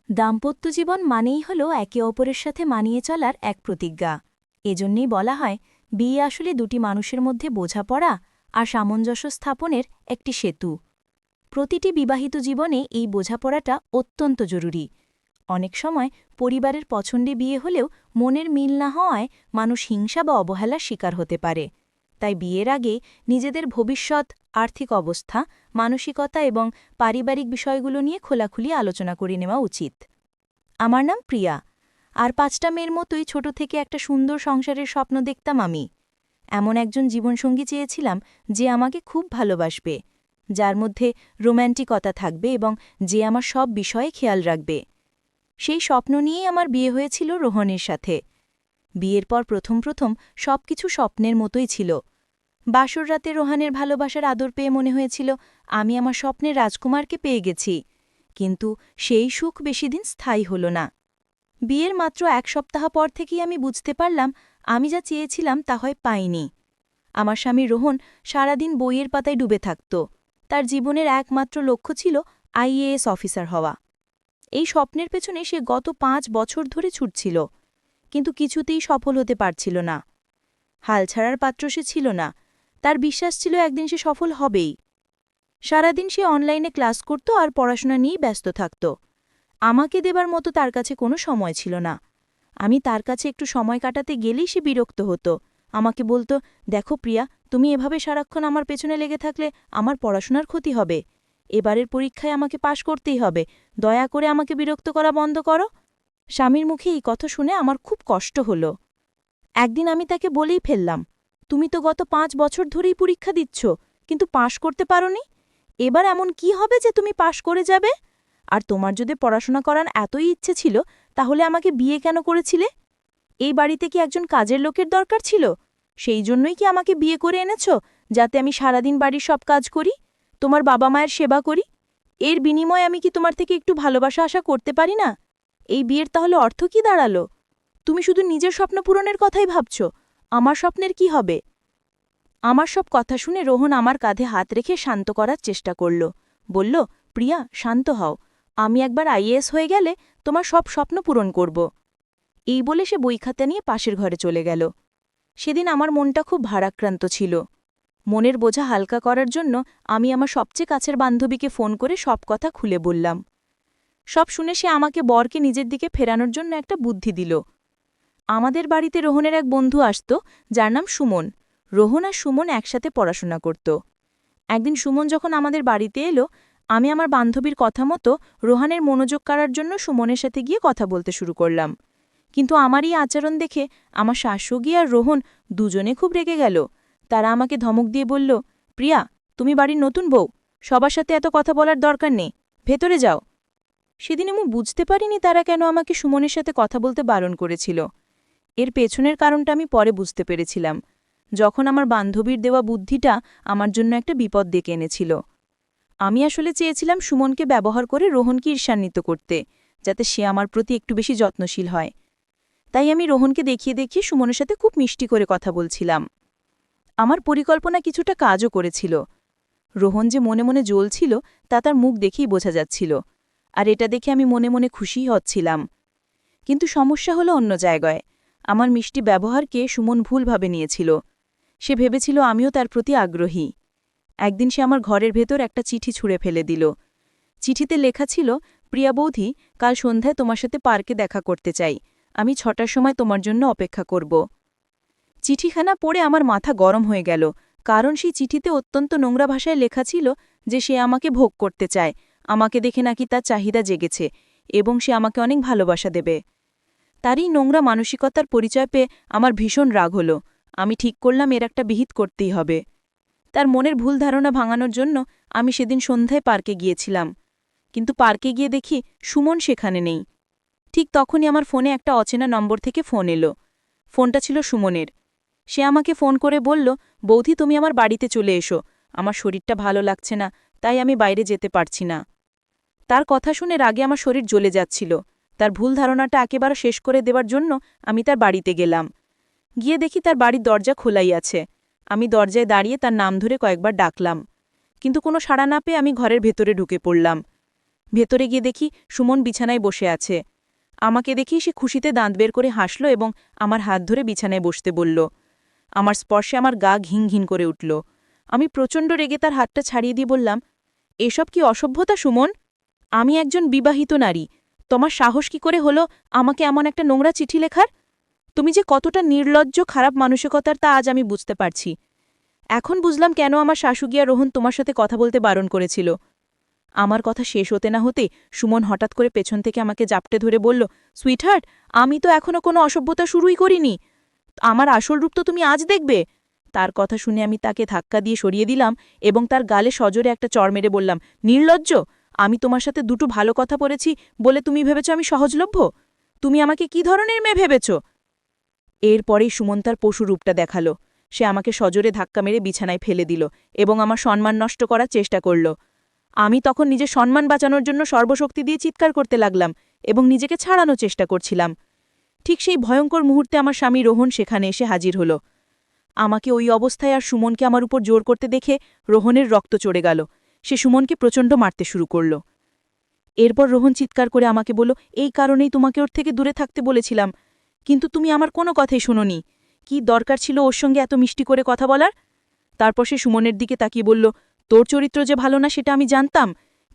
দাম্পত্য জীবন মানেই হল একে অপরের সাথে মানিয়ে চলার এক প্রতিজ্ঞা। এজন্যই বলা হয় বিয়ে আসলে দুটি মানুষের মধ্যে বোঝাপড়া আর সামঞ্জস্য স্থাপনের একটি সেতু। প্রতিটি বিবাহিত জীবনে এই বোঝাপড়াটা অত্যন্ত জরুরি। অনেক সময় পরিবারের পছন্দে বিয়ে হলেও মনের মিল না হওয়ায় মানুষ হিংসা বা অবহেলার শিকার হতে পারে। তাই বিয়ের আগে নিজেদের ভবিষ্যৎ, আর্থিক অবস্থা, মানসিকতা এবং পারিবারিক বিষয়গুলো নিয়ে খোলাখুলি আলোচনা করে নেওয়া উচিত। আমার নাম প্রিয়া, আর ৫টা মেয়ের মতোই ছোট থেকে একটা সুন্দর সংসারের স্বপ্ন দেখতাম আমি। এমন একজন জীবনসঙ্গী চেয়েছিলাম যে আমাকে খুব ভালোবাসবে, যার মধ্যে রোম্যান্টিকতা থাকবে এবং যে আমার সব বিষয়ে খেয়াল রাখবে। সেই স্বপ্ন নিয়েই আমার বিয়ে হয়েছিল রোহনের সাথে। বিয়ের পর প্রথম প্রথম সবকিছু স্বপ্নের মতোই ছিল। বাসর রাতে রোহানের ভালোবাসার আদর পেয়ে মনে হয়েছিল আমি আমার স্বপ্নের রাজকুমারকে পেয়ে গেছি। কিন্তু সেই সুখ বেশিদিন স্থায়ী হল না। বিয়ের মাত্র ১ সপ্তাহ পর থেকেই আমি বুঝতে পারলাম আমি যা চেয়েছিলাম তা হয় পাইনি। আমার স্বামী রোহন সারাদিন বইয়ের পাতায় ডুবে থাকত। তার জীবনের একমাত্র লক্ষ্য ছিল আইএএস অফিসার হওয়া। এই স্বপ্নের পেছনে সে গত ৫ বছর ধরে ছুটছিল, কিন্তু কিছুতেই সফল হতে পারছিল না। হাল ছাড়ার পাত্র সে ছিল না। তার বিশ্বাস ছিল একদিন সে সফল হবেই। সারাদিন সে অনলাইনে ক্লাস করত আর পড়াশোনা নিয়েই ব্যস্ত থাকত। আমাকে দেবার মতো তার কাছে কোনো সময় ছিল না। আমি তার কাছে একটু সময় কাটাতে গেলেই সে বিরক্ত হতো। আমাকে বলতো, দেখো প্রিয়া, তুমি এভাবে সারাক্ষণ আমার পেছনে লেগে থাকলে আমার পড়াশোনার ক্ষতি হবে। এবারের পরীক্ষায় আমাকে পাশ করতেই হবে। দয়া করে আমাকে বিরক্ত করা বন্ধ করো। স্বামীর মুখে এই কথা শুনে আমার খুব কষ্ট হল। একদিন আমি তাকে বলেই ফেললাম, তুমি তো গত ৫ বছর ধরেই পরীক্ষা দিচ্ছ, কিন্তু পাশ করতে পারোনি। এবার এমন কি হবে যে তুমি পাশ করে যাবে? আর তোমার যদি পড়াশোনা করার এতই ইচ্ছে ছিল, তাহলে আমাকে বিয়ে কেন করেছিলে? এই বাড়িতে কি একজন কাজের লোকের দরকার ছিল? সেই জন্যই কি আমাকে বিয়ে করে এনেছ, যাতে আমি সারাদিন বাড়ির সব কাজ করি, তোমার বাবা মায়ের সেবা করি? এর বিনিময়ে আমি কি তোমার থেকে একটু ভালোবাসা আশা করতে পারি না? এই বিয়ের তাহলে অর্থ কি দাঁড়ালো? তুমি শুধু নিজের স্বপ্ন পূরণের কথাই ভাবছ। আমার স্বপ্নের কি হবে? আমার সব কথা শুনে রোহন আমার কাঁধে হাত রেখে শান্ত করার চেষ্টা করল। বলল, প্রিয়া, শান্ত হও। আমি একবার আইএএস হয়ে গেলে তোমার সব স্বপ্ন পূরণ করব। এই বলে সে বই খাতা নিয়ে পাশের ঘরে চলে গেল। সেদিন আমার মনটা খুব ভারাক্রান্ত ছিল। মনের বোঝা হালকা করার জন্য আমি আমার সবচেয়ে কাছের বান্ধবীকে ফোন করে সব কথা খুলে বললাম। সব শুনে সে আমাকে বরকে নিজের দিকে ফেরানোর জন্য একটা বুদ্ধি দিল। আমাদের বাড়িতে রোহনের এক বন্ধু আসত, যার নাম সুমন। রোহন আর সুমন একসাথে পড়াশোনা করত। একদিন সুমন যখন আমাদের বাড়িতে এলো, আমি আমার বান্ধবীর কথা মতো রোহানের মনোযোগ কাড়ার জন্য সুমনের সাথে গিয়ে কথা বলতে শুরু করলাম। কিন্তু আমার এই আচরণ দেখে আমার শাশুড়ি আর রোহন দুজনে খুব রেগে গেল। তারা আমাকে ধমক দিয়ে বলল, প্রিয়া, তুমি বাড়ির নতুন বউ, সবার সাথে এত কথা বলার দরকার নেই, ভেতরে যাও। সেদিন আমি বুঝতে পারিনি তারা কেন আমাকে সুমনের সাথে কথা বলতে বারণ করেছিল। এর পেছনের কারণটা আমি পরে বুঝতে পেরেছিলাম, যখন আমার বান্ধবীর দেওয়া বুদ্ধিটা আমার জন্য একটা বিপদ ডেকে এনেছিল। আমি আসলে চেয়েছিলাম সুমনকে ব্যবহার করে রোহনকে ঈর্ষান্বিত করতে, যাতে সে আমার প্রতি একটু বেশি যত্নশীল হয়। তাই আমি রোহনকে দেখিয়ে দেখিয়ে সুমনের সাথে খুব মিষ্টি করে কথা বলছিলাম। আমার পরিকল্পনা কিছুটা কাজও করেছিল। রোহন যে মনে মনে জ্বলছিল তা তার মুখ দেখেই বোঝা যাচ্ছিল, আর এটা দেখে আমি মনে মনে খুশিই হচ্ছিলাম। কিন্তু সমস্যা হলো অন্য জায়গায়। আমার মিষ্টি ব্যবহারকে সুমন ভুলভাবে নিয়েছিল। সে ভেবেছিল আমিও তার প্রতি আগ্রহী। একদিন সে আমার ঘরের ভেতর একটা চিঠি ছুঁড়ে ফেলে দিল। চিঠিতে লেখা ছিল, প্রিয়া বৌদি, কাল সন্ধ্যায় তোমার সাথে পার্কে দেখা করতে চাই। আমি ৬টার সময় তোমার জন্য অপেক্ষা করব। চিঠিখানা পড়ে আমার মাথা গরম হয়ে গেল, কারণ সেই চিঠিতে অত্যন্ত নোংরা ভাষায় লেখা ছিল যে সে আমাকে ভোগ করতে চায়, আমাকে দেখে নাকি তার চাহিদা জেগেছে এবং সে আমাকে অনেক ভালোবাসা দেবে। তারই নোংরা মানসিকতার পরিচয় পেয়ে আমার ভীষণ রাগ হল। আমি ঠিক করলাম এর একটা বিহিত করতেই হবে। তার মনের ভুল ধারণা ভাঙানোর জন্য আমি সেদিন সন্ধ্যায় পার্কে গিয়েছিলাম। কিন্তু পার্কে গিয়ে দেখি সুমন সেখানে নেই। ঠিক তখনই আমার ফোনে একটা অচেনা নম্বর থেকে ফোন এলো। ফোনটা ছিল সুমনের। সে আমাকে ফোন করে বলল, বৌদি, তুমি আমার বাড়িতে চলে এসো, আমার শরীরটা ভালো লাগছে না, তাই আমি বাইরে যেতে পারছি না। তার কথা শুনে রাগে আমার শরীর জ্বলে যাচ্ছিল। তার ভুল ধারণাটা একেবারে শেষ করে দেওয়ার জন্য আমি তার বাড়িতে গেলাম। গিয়ে দেখি তার বাড়ির দরজা খোলাই আছে। আমি দরজায় দাঁড়িয়ে তার নাম ধরে কয়েকবার ডাকলাম, কিন্তু কোনো সাড়া না পেয়ে আমি ঘরের ভেতরে ঢুকে পড়লাম। ভেতরে গিয়ে দেখি সুমন বিছানায় বসে আছে। আমাকে দেখি সে খুশিতে দাঁত বের করে হাসল এবং আমার হাত ধরে বিছানায় বসতে বলল। আমার স্পর্শে আমার গা ঘিন ঘিন করে উঠল। আমি প্রচণ্ড রেগে তার হাতটা ছাড়িয়ে দিয়ে বললাম, এসব কি অসভ্যতা সুমন? আমি একজন বিবাহিত নারী। তোমার সাহস কি করে হলো আমাকে এমন একটা নোংরা চিঠি লেখার? তুমি যে কতটা নির্লজ্জ খারাপ মানসিকতার তা আজ আমি বুঝতে পারছি। এখন বুঝলাম কেন আমার শাশুড়ি আর রোহন তোমার সাথে কথা বলতে বারণ করেছিল। আমার কথা শেষ হতে না হতে সুমন হঠাৎ করে পেছন থেকে আমাকে জাপটে ধরে বলল, সুইটহার্ট, আমি তো এখনো কোনো অসভ্যতা শুরুই করিনি। আমার আসল রূপ তো তুমি আজ দেখবে। তার কথা শুনে আমি তাকে ধাক্কা দিয়ে সরিয়ে দিলাম এবং তার গালে সজোরে একটা চড় মেরে বললাম, নির্লজ্জ! আমি তোমার সাথে দুটো ভালো কথা বলেছি বলে তুমি ভেবেছ আমি সহজলভ্য? তুমি আমাকে কি ধরনের মেয়ে ভেবেছ? এরপরেই সুমন তার পশু রূপটা দেখালো। সে আমাকে সজোরে ধাক্কা মেরে বিছানায় ফেলে দিল এবং আমার সম্মান নষ্ট করার চেষ্টা করল। আমি তখন নিজের সম্মান বাঁচানোর জন্য সর্বশক্তি দিয়ে চিৎকার করতে লাগলাম এবং নিজেকে ছাড়ানোর চেষ্টা করছিলাম। ঠিক সেই ভয়ঙ্কর মুহূর্তে আমার স্বামী রোহন সেখানে এসে হাজির হল। আমাকে ওই অবস্থায় আর সুমনকে আমার উপর জোর করতে দেখে রোহনের রক্ত চড়ে গেল। সে সুমনকে প্রচণ্ড মারতে শুরু করল। এরপর রোহন চিৎকার করে আমাকে বলল, এই কারণেই তোমাকে ওর থেকে দূরে থাকতে বলেছিলাম, কিন্তু তুমি আমার কোনো কথাই শোনোনি। কি দরকার ছিল ওর সঙ্গে এত মিষ্টি করে কথা বলার? তারপর সে সুমনের দিকে তাকিয়ে বলল, তোর চরিত্র যে ভালো না সেটা আমি জানতাম,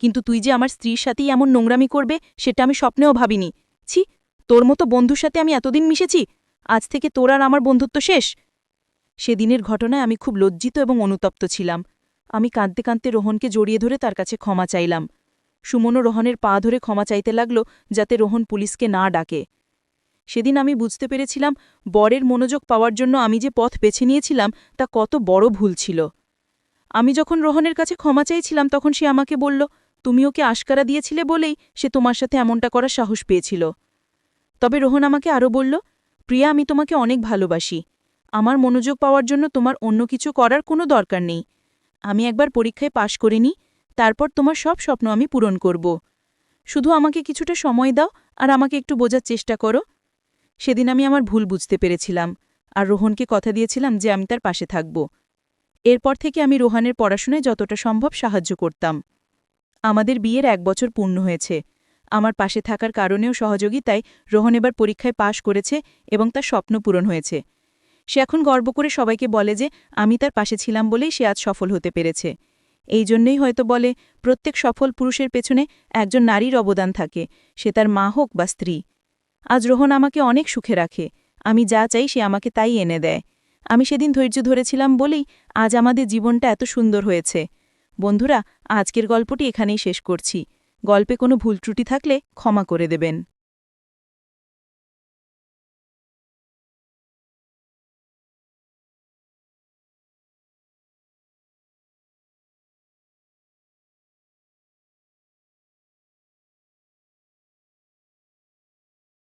কিন্তু তুই যে আমার স্ত্রীর সাথেই এমন নোংরামি করবে সেটা আমি স্বপ্নেও ভাবিনি। ছি, তোর মতো বন্ধুর সাথে আমি এতদিন মিশেছি, আজ থেকে তোর আর আমার বন্ধুত্ব শেষ। সেদিনের ঘটনায় আমি খুব লজ্জিত এবং অনুতপ্ত ছিলাম। আমি কাঁদতে কাঁদতে রোহনকে জড়িয়ে ধরে তার কাছে ক্ষমা চাইলাম। সুমনও রোহনের পা ধরে ক্ষমা চাইতে লাগল যাতে রোহন পুলিশকে না ডাকে। সেদিন আমি বুঝতে পেরেছিলাম বরের মনোযোগ পাওয়ার জন্য আমি যে পথ বেছে নিয়েছিলাম তা কত বড় ভুল ছিল। আমি যখন রোহনের কাছে ক্ষমা চাইছিলাম তখন সে আমাকে বলল, তুমি ওকে আশকারা দিয়েছিলে বলেই সে তোমার সাথে এমনটা করার সাহস পেয়েছিল। তবে রোহন আমাকে আরও বলল, প্রিয়া, আমি তোমাকে অনেক ভালোবাসি। আমার মনোযোগ পাওয়ার জন্য তোমার অন্য কিছু করার কোনো দরকার নেই। আমি একবার পরীক্ষায় পাশ করে নিই, তারপর তোমার সব স্বপ্ন আমি পূরণ করব। শুধু আমাকে কিছুটা সময় দাও আর আমাকে একটু বোঝার চেষ্টা করো। সেদিন আমি আমার ভুল বুঝতে পেরেছিলাম আর রোহনকে কথা দিয়েছিলাম যে আমি তার পাশে থাকব। এরপর থেকে আমি রোহানের পড়াশোনায় যতটা সম্ভব সাহায্য করতাম। আমাদের বিয়ের 1 বছর পূর্ণ হয়েছে। আমার পাশে থাকার কারণেও সহযোগিতায় রোহন এবার পরীক্ষায় পাশ করেছে এবং তার স্বপ্ন পূরণ হয়েছে। সে এখন গর্ব করে সবাইকে বলে যে আমি তার পাশে ছিলাম বলেই সে আজ সফল হতে পেরেছে। এই জন্যই হয়তো বলে, প্রত্যেক সফল পুরুষের পেছনে একজন নারীর অবদান থাকে, সে তার মা হোক বা স্ত্রী। আজ রোহন আমাকে অনেক সুখে রাখে। আমি যা চাই সে আমাকে তাই এনে দেয়। আমি সেদিন ধৈর্য ধরেছিলাম বলেই আজ আমাদের জীবনটা এত সুন্দর হয়েছে। বন্ধুরা, আজকের গল্পটি এখানেই শেষ করছি। গল্পে কোনো ভুল ত্রুটি থাকলে ক্ষমা করে দেবেন।